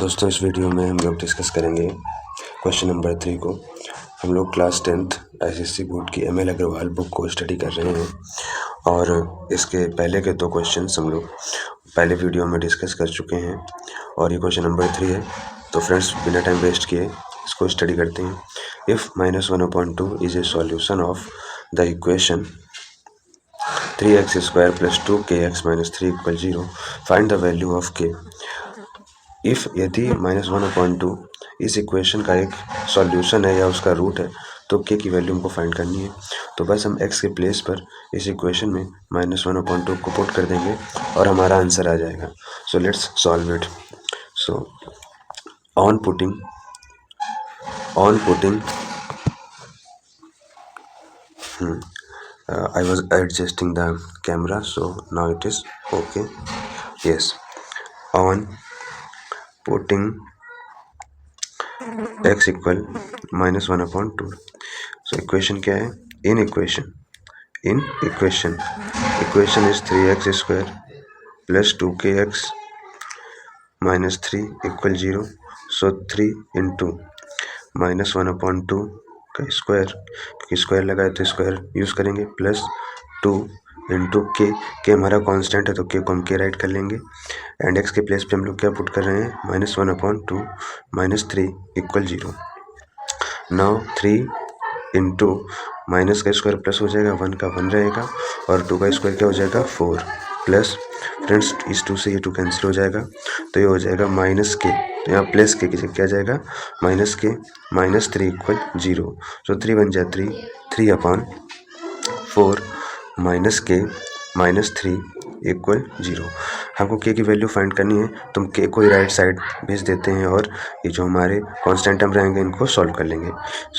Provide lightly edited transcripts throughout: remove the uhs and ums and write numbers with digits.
दोस्तों इस वीडियो में हम लोग डिस्कस करेंगे क्वेश्चन नंबर 3 को। हम लोग क्लास 10th एसएससी बोर्ड की एमएल अग्रवाल बुक को स्टडी कर रहे हैं और इसके पहले के 2 क्वेश्चंस हम लोग पहले वीडियो में डिस्कस कर चुके हैं और ये क्वेश्चन नंबर 3 है। तो फ्रेंड्स बिना टाइम वेस्ट किए इसको स्टडी करते हैं। If -1/2 is a solution of the equation 3x² + 2kx - 3 = 0, find the value of k। If यदि -1/2 इस इक्वेशन का एक सॉल्यूशन है या उसका रूट है तो k की वैल्यू हमको फाइंड करनी है। तो बस हम x के प्लेस पर इस इक्वेशन में -1/2 को पुट कर देंगे और हमारा आंसर आ जाएगा। So let's solve it. So on putting I was adjusting the camera, so now it is okay. Yes, on putting x equal -1/2. So equation क्या है? In equation is 3x² plus 2kx minus 3 = 0. So 3 into -1/2 का square, क्योंकि square लगा है तो square use करेंगे, plus 2 into के हमारा कांस्टेंट है तो के को हम के राइट कर लेंगे एंड एक्स के प्लेस पे हम लोग क्या पुट कर रहे हैं -1/2 - 3 = 0। नाउ 3 इंटू माइनस का स्क्वायर प्लस हो जाएगा, 1 का 1 रहेगा और 2 का स्क्वायर क्या हो जाएगा 4 प्लस फ्रेंड्स इस 2 से ये 2 कैंसिल हो जाएगा तो ये हो जाएगा -k, तो यहाँ प्लस के की जगह क्या जाएगा -k - 3 = 0। तो 3 बन जाए 3/4 -k - 3 = 0। हमको k की वैल्यू फाइंड करनी है तो हम k को ही राइट साइड भेज देते हैं और ये जो हमारे कांस्टेंट टर्म रहेंगे इनको सॉल्व कर लेंगे।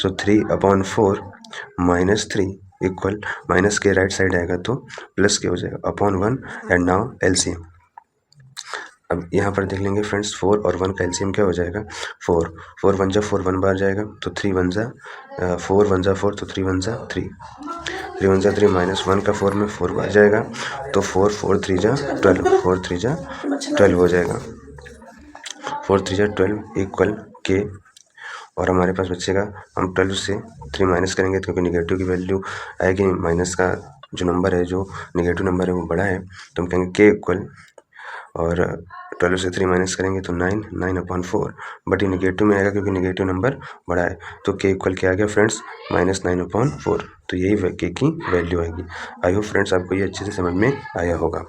सो 3/4 - 3 इक्वल माइनस के राइट साइड आएगा तो प्लस के हो जाएगा /1 एंड नाउ एलसीएम। अब यहाँ पर देख लेंगे फ्रेंड्स 4 और 1 का एलसीएम क्या हो जाएगा 4 1 जा 4 1 बार जाएगा तो 3 1 जा 4 1 जा 4 तो 3 1 जा 3 3 1 जा 3 -1 का 4 में 4 बार जाएगा तो 4 4 3 जा 12 4 3 जा 12 हो जाएगा 4 3 जा 12 इक्वल के और हमारे पास बचेगा हम 12 से 3 माइनस करेंगे क्योंकि निगेटिव की वैल्यू आएगी, माइनस का जो नंबर है जो निगेटिव नंबर है वो बड़ा है तो हम कहेंगे के इक्वल और 12 से 3 माइनस करेंगे तो 9/4 बट ये निगेटिव में आएगा क्योंकि निगेटिव नंबर बड़ा है तो के इक्वल क्या आ गया फ्रेंड्स -9/4। तो यही के की वैल्यू आएगी। आई होप फ्रेंड्स आपको ये अच्छे से समझ में आया होगा।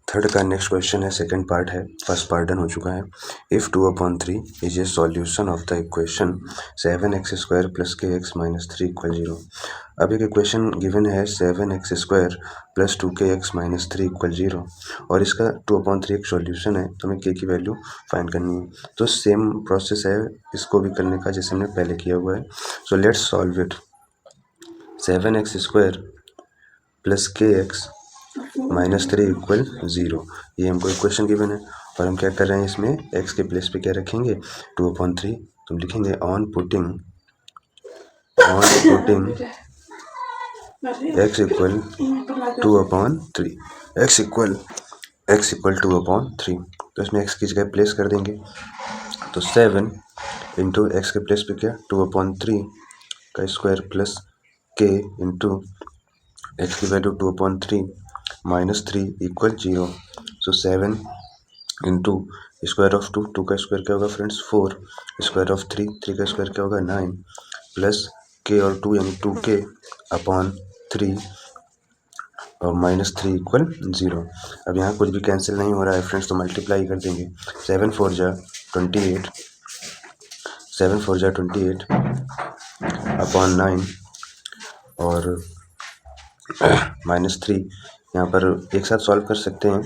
थर्ड का नेक्स्ट क्वेश्चन है, सेकंड पार्ट है, फर्स्ट पार्ट डन हो चुका है। If 2/3 is a solution of the equation 7x² + kx - 3 = 0। अब एक इक्वेशन गिवन है 7x² + 2kx - 3 = 0 और इसका 2/3 एक सॉल्यूशन है तो हमें k की वैल्यू फाइंड करनी है। तो सेम प्रोसेस है इसको भी करने का जैसे हमने पहले किया हुआ है। So let's solve it. 7x² + kx - 3 = 0, ये हमको इक्वेशन गिवन है और हम क्या कर रहे हैं इसमें x के प्लेस पे क्या रखेंगे 2/3, तो लिखेंगे ऑन पुटिंग x = 2/3 x = 2/3 तो इसमें x की जगह प्लेस कर देंगे तो 7 इंटू एक्स के प्लेस पे क्या 2/3 का square plus k into x की value 2/3 - 3 = 0। So 7 into square of 2 का स्क्वायर क्या होगा फ्रेंड्स 4 स्क्वायर ऑफ 3 का स्क्वायर क्या होगा 9 प्लस k और 2 यानी 2k/3 और -3 = 0। अब यहाँ कुछ भी कैंसिल नहीं हो रहा है फ्रेंड्स तो मल्टीप्लाई कर देंगे 7 4 जा 28 9 और -3 यहाँ पर एक साथ सॉल्व कर सकते हैं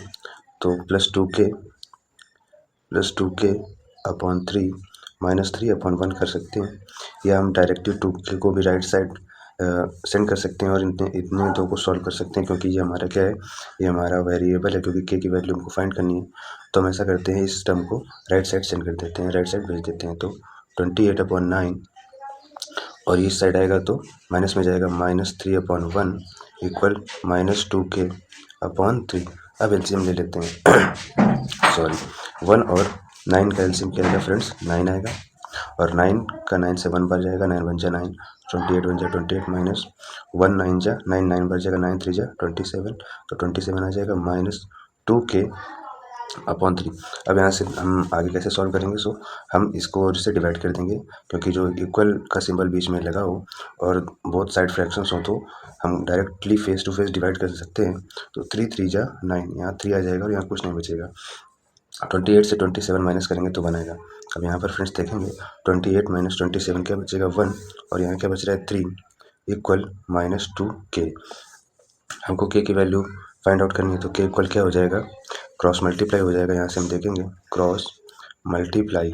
तो +2k/3 -3/1 कर सकते हैं या हम डायरेक्टली 2k को भी राइट साइड सेंड कर सकते हैं और इतने दो को सॉल्व कर सकते हैं क्योंकि ये हमारा क्या है ये हमारा वेरिएबल है क्योंकि k की वैल्यू हमको फाइंड करनी है। तो हम ऐसा करते हैं इस टर्म को राइट साइड सेंड कर देते हैं, राइट साइड भेज देते हैं तो 28/9 और इस साइड आएगा तो माइनस में जाएगा -3/1 = -2k/3। अब एलसीएम ले लेते हैं सॉरी 1 और 9 का एलसीएम क्या आएगा फ्रेंड्स, 9 आएगा। और 9 का 9 से 1 बार जाएगा, 9 1 जा 9, 28 1 जा 28 माइनस 1 9 जा 9, 9 बार जाएगा, 9 3 जा 27, तो 27 आ जाएगा माइनस 2k अपॉन 3। अब यहाँ से हम आगे कैसे सॉल्व करेंगे, सो हम इसको और से डिवाइड कर देंगे, क्योंकि जो इक्वल का सिंबल बीच में लगा हो और बोथ साइड फ्रैक्शंस हो तो हम directly face to face divide कर सकते हैं। तो 3 3 जा 9, यहाँ 3 आ जाएगा और यहाँ कुछ नहीं बचेगा। 28 से 27 माइनस करेंगे तो 1 आएगा। अब यहाँ पर फ्रेंड्स देखेंगे 28 माइनस 27 क्या बचेगा, 1, और यहाँ क्या बच रहा है 3 इक्वल माइनस 2k। हमको k की वैल्यू फाइंड आउट करनी है, तो k इक्वल क्या हो जाएगा, क्रॉस मल्टीप्लाई हो जाएगा। यहाँ से हम देखेंगे क्रॉस मल्टीप्लाई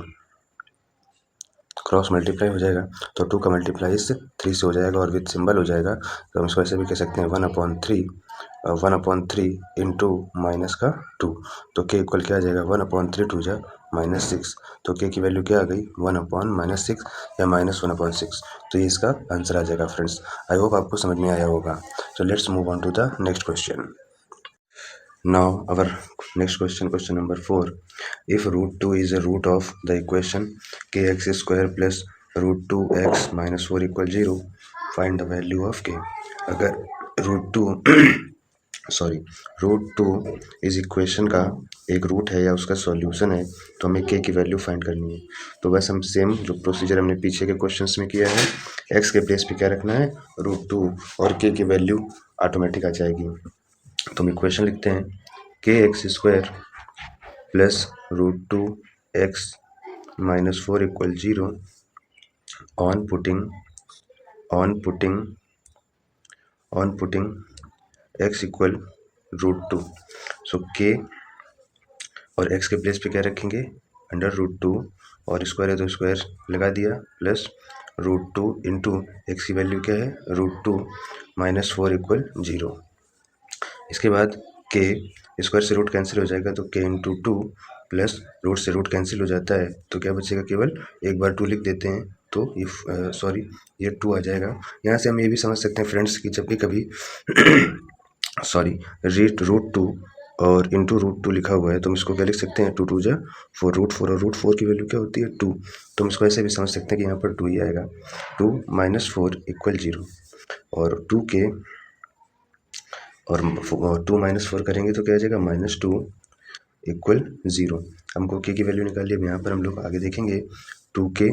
हो जाएगा, तो 2 का मल्टीप्लाई इस 3 से हो जाएगा और विद सिंबल हो जाएगा। तो हम इसको ऐसे भी कह सकते हैं 1/3 इंटू माइनस का 2, तो k इक्वल क्या आ जाएगा 1/3 2 जा -6। तो k की वैल्यू क्या आ गई 1/-6 या -1/6। तो ये इसका आंसर आ जाएगा फ्रेंड्स। आई होप आपको समझ में आया होगा। So let's move on to the next question. Now our next question number 4. If root 2 is a root of the equation kx square plus root 2x minus 4 equal 0, find the value of k. अगर root two इस equation का एक root है या उसका solution है तो हमें k की वैल्यू फाइंड करनी है। तो बस हम सेम जो प्रोसीजर हमने पीछे के क्वेश्चंस में किया है, x के प्लेस पे क्या रखना है रूट टू और k की वैल्यू ऑटोमेटिक आ जाएगी। तो हम इक्वेशन लिखते हैं kx square plus root two x minus 4 equal 0 on putting x equal root two. So k और x के प्लेस पे क्या रखेंगे अंडर रूट टू, और स्क्वायर है तो स्क्वायर लगा दिया, plus root two into x की वैल्यू क्या है रूट टू माइनस 4 इक्वल 0। इसके बाद k स्क्वायर से रूट कैंसिल हो जाएगा तो k इंटू 2 प्लस रूट से रूट कैंसिल हो जाता है तो क्या बचेगा, केवल एक बार 2 लिख देते हैं तो ये 2 आ जाएगा। यहाँ से हम ये भी समझ सकते हैं फ्रेंड्स कि जब भी कभी रूट टू और इंटू रूट टू लिखा हुआ है तो हम इसको क्या लिख सकते हैं 2 2 जा 4 रूट 4, और रूट 4 की वैल्यू क्या होती है 2, तो हम इसको ऐसे भी समझ सकते हैं कि यहाँ पर 2 ही आएगा। 2 माइनस 4 इक्वल 0 और 2k और 2 माइनस 4 करेंगे तो क्या आ जाएगा -2 इक्वल 0। हमको k की वैल्यू निकालिए। अब यहाँ पर हम लोग आगे देखेंगे 2k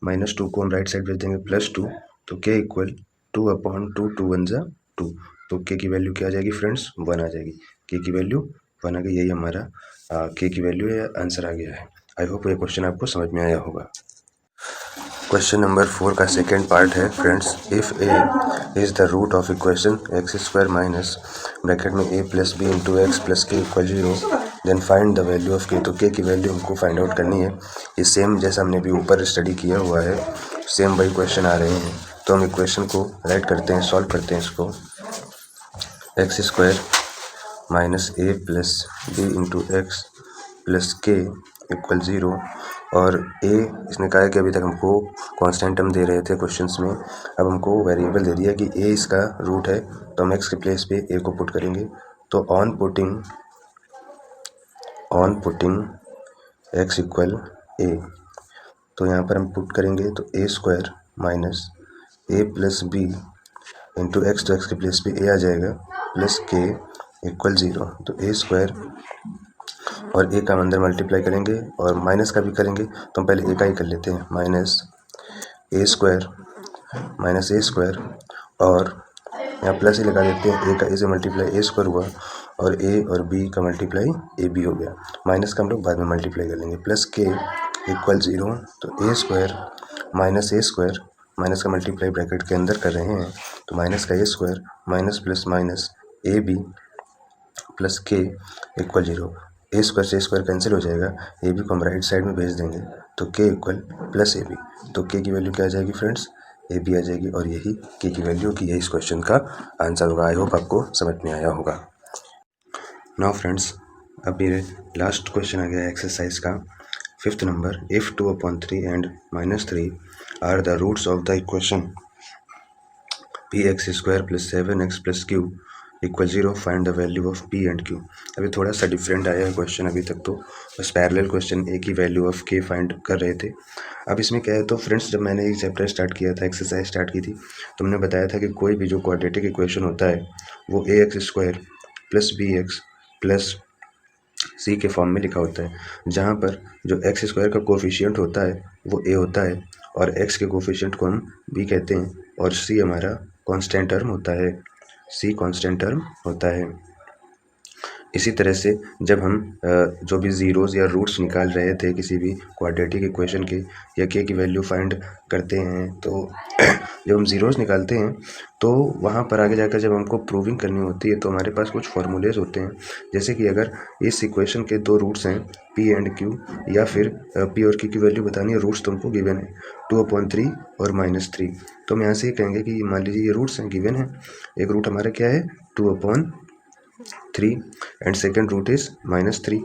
-2 को हम राइट साइड भेज देंगे +2, तो k इक्वल 2/2 2 1 जा 2, तो k की वैल्यू क्या आ जाएगी फ्रेंड्स 1 आ जाएगी। k की वैल्यू 1 आ गई, यही हमारा k की वैल्यू है, आंसर आ गया है। आई होप ये क्वेश्चन आपको समझ में आया होगा। क्वेश्चन नंबर 4 का सेकेंड पार्ट है friends, if a is the root of equation x square minus bracket में a plus B into x plus k equal 0, then find the value of k। तो k की वैल्यू हमको find out करनी है। ये same जैसा हमने भी ऊपर स्टडी किया हुआ है, सेम वही क्वेश्चन आ रहे हैं। तो हम इक्वेशन को राइट करते हैं, सॉल्व करते हैं इसको। X square minus a plus B into x plus k equal 0, और a इसने कहा है कि अभी तक हमको कांस्टेंट हम दे रहे थे क्वेश्चंस में, अब हमको वेरिएबल दे दिया कि a इसका रूट है, तो हम x के प्लेस पे a को पुट करेंगे। तो on putting x equal a, तो यहाँ पर हम पुट करेंगे तो a square minus a plus B into x, तो x के प्लेस पे a आ जाएगा प्लस k इक्वल 0। तो a स्क्वायर और a का अंदर मल्टीप्लाई करेंगे और माइनस का भी करेंगे, तो हम पहले a का ही कर लेते हैं, माइनस a स्क्वायर और यहाँ प्लस ही लगा देते हैं, a का a से मल्टीप्लाई a स्क्वायर हुआ और a और b का मल्टीप्लाई a b हो गया, माइनस का हम लोग बाद में मल्टीप्लाई कर लेंगे, प्लस k इक्वल 0। तो a स्क्वायर माइनस का मल्टीप्लाई ब्रैकेट के अंदर कर रहे हैं, तो माइनस का a square minus plus minus A B plus k equal 0। A square से स्क्वायर कैंसिल हो जाएगा, ए बी को हम राइट साइड में भेज देंगे तो k equal plus A B, तो k की वैल्यू क्या आ जाएगी फ्रेंड्स ए बी आ जाएगी, और यही k की वैल्यू की यही इस क्वेश्चन का आंसर होगा। आई होप आपको समझ में आया होगा। नाउ फ्रेंड्स अब ये लास्ट क्वेश्चन आ गया एक्सरसाइज का 5th नंबर, इफ़ 2/3 एंड -3 are the roots of the equation px square plus 7x प्लस Q equal 0 find the value of P and Q. अभी थोड़ा सा डिफरेंट आया है क्वेश्चन, अभी तक तो बस पैरेलल क्वेश्चन एक ही वैल्यू ऑफ के फाइंड कर रहे थे। अब इसमें क्या है, तो फ्रेंड्स जब मैंने ये चैप्टर स्टार्ट किया था, एक्सरसाइज स्टार्ट की थी, तो हमने बताया था कि कोई भी जो क्वाड्रेटिक इक्वेशन होता है वो a x square plus b x plus c के फॉर्म में लिखा होता है, जहाँ पर जो एक्स स्क्वायर का कोफिशिएंट होता है वो ए होता है और एक्स के कोफिशिएंट को हम बी कहते हैं और सी हमारा कांस्टेंट टर्म होता है, सी कांस्टेंट टर्म होता है। इसी तरह से जब हम जो भी ज़ीरोज़ या रूट्स निकाल रहे थे किसी भी क्वाड्रेटिक इक्वेशन के या के की वैल्यू फाइंड करते हैं, तो जब हम ज़ीरोज़ निकालते हैं तो वहाँ पर आगे जाकर जब हमको प्रूविंग करनी होती है तो हमारे पास कुछ फार्मूलेज होते हैं। जैसे कि अगर इस इक्वेशन के दो रूट्स हैं पी एंड क्यू, या फिर पी और क्यू की वैल्यू बतानी है, रूट्स तुमको गिवन है 2/3 और -3, तो हम यहाँ से ये कहेंगे कि मान लीजिए ये रूट्स हैं, गिवन है। एक रूट हमारा क्या है 2/3 एंड सेकेंड रूट इज़ -3।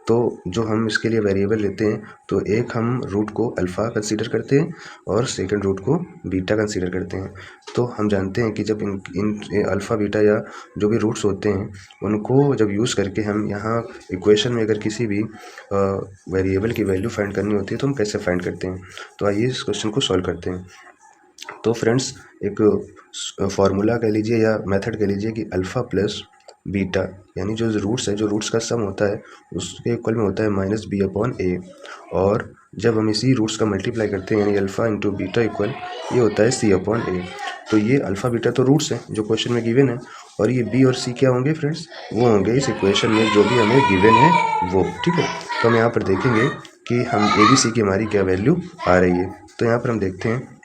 तो जो हम इसके लिए वेरिएबल लेते हैं, तो एक हम रूट को अल्फ़ा कंसीडर करते हैं और सेकंड रूट को बीटा कंसीडर करते हैं। तो हम जानते हैं कि जब इन अल्फ़ा बीटा या जो भी रूट्स होते हैं उनको जब यूज़ करके हम यहाँ इक्वेशन में अगर किसी भी वेरिएबल की वैल्यू फाइंड करनी होती है तो हम कैसे फाइंड करते हैं। तो आइए इस क्वेश्चन को सॉल्व करते हैं। तो फ्रेंड्स एक फार्मूला कह लीजिए या मेथड कह लीजिए कि अल्फ़ा प्लस बीटा, यानी जो रूट्स है, जो रूट्स का सम होता है उसके इक्वल में होता है -b/a, और जब हम इसी रूट्स का मल्टीप्लाई करते हैं यानी अल्फ़ा इंटू बीटा इक्वल ये होता है c/a। तो ये अल्फ़ा बीटा तो रूट्स हैं जो क्वेश्चन में गिवन है, और ये b और c क्या होंगे फ्रेंड्स, वो होंगे इस इक्वेशन में जो भी हमें गिवन है वो, ठीक है। तो हम यहाँ पर देखेंगे कि हम ए बी सी की हमारी क्या वैल्यू आ रही है। तो यहाँ पर हम देखते हैं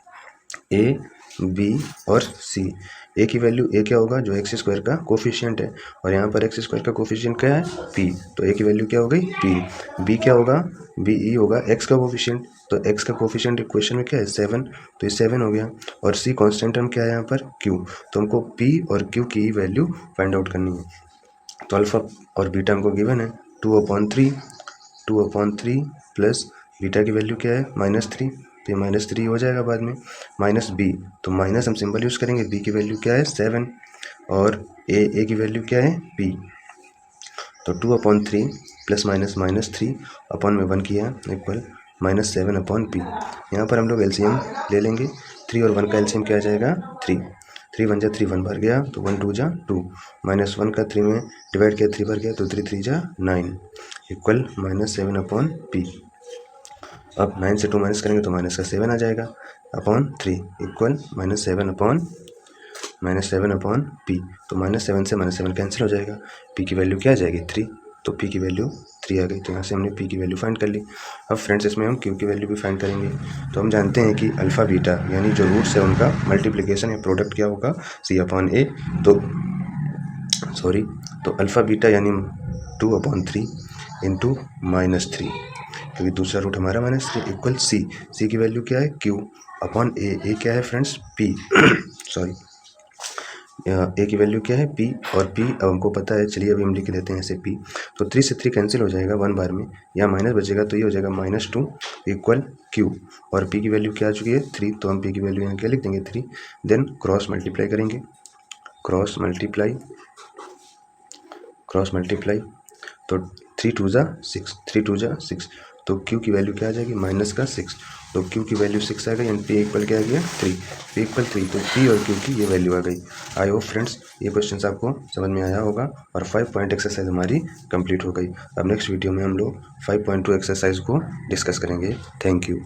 ए बी और सी। ए की वैल्यू ए क्या होगा, जो एक्स स्क्वायर का कोफिशिएंट है, और यहाँ पर एक्स स्क्वायर का कोफिशिएंट क्या है पी, तो ए की वैल्यू क्या हो गई पी। बी क्या होगा, बी ई होगा एक्स का कोफिशिएंट, तो एक्स का कोफिशिएंट इक्वेशन में क्या है 7, तो ये 7 हो गया। और सी कांस्टेंट टर्म क्या है यहाँ पर क्यू, तो हमको पी और क्यू की वैल्यू फाइंड आउट करनी है। तो अल्फ़ा और बीटा हमको गिवन है 2/3 प्लस बीटा की वैल्यू क्या है -3, तो ये -3 हो जाएगा बाद में, माइनस बी, तो माइनस हम सिंबल यूज़ करेंगे, बी की वैल्यू क्या है 7 और ए की वैल्यू क्या है पी। तो 2/3 प्लस माइनस -3 अपॉन में 1 किया इक्वल -7/p। यहाँ पर हम लोग एलसीएम ले लेंगे, 3 और 1 का एलसीएम क्या आ जाएगा 3, 3 1 जा 3, 1 भर गया तो 1 2 जा 2, -1 का 3 में डिवाइड किया 3 भर गया तो 3 3 जा 9 इक्वल -7/p। अब 9 से 2 माइनस करेंगे तो माइनस का 7 आ जाएगा अपॉन 3 इक्वल -7/p। तो -7 से -7 कैंसिल हो जाएगा, p की वैल्यू क्या आ जाएगी 3, तो p की वैल्यू 3 आ गई। तो यहाँ से हमने p की वैल्यू फाइंड कर ली। अब फ्रेंड्स इसमें हम q की वैल्यू भी फाइंड करेंगे। तो हम जानते हैं कि अल्फ़ा बीटा यानी जो रूट्स है उनका मल्टीप्लिकेशन या प्रोडक्ट क्या होगा c/a। तो अल्फ़ा बीटा यानी 2/3 इंटू -3, क्योंकि दूसरा रूट हमारा -3 इक्वल सी की वैल्यू क्या है q अपॉन ए क्या है फ्रेंड्स p सॉरी ए की वैल्यू क्या है p, और p अब हमको पता है, चलिए अभी हम लिख देते हैं ऐसे p। तो 3 से 3 कैंसिल हो जाएगा 1 बार में, यहाँ माइनस बचेगा तो ये हो जाएगा -2 इक्वल q, और p की वैल्यू क्या आ चुकी है 3, तो हम p की वैल्यू यहाँ क्या लिख देंगे 3। देन क्रॉस मल्टीप्लाई करेंगे, क्रॉस मल्टीप्लाई तो 3 2 जा 6, 3 2 जा 6, तो q की वैल्यू क्या आ जाएगी -6, तो q की वैल्यू 6 आ गई एंड p इक्वल क्या आ गया 3, p इक्वल 3, तो p और q की ये वैल्यू आ गई। आई होप फ्रेंड्स ये क्वेश्चन आपको समझ में आया होगा और 5 पॉइंट एक्सरसाइज हमारी कंप्लीट हो गई। अब नेक्स्ट वीडियो में हम लोग 5.2 एक्सरसाइज को डिस्कस करेंगे। Thank you.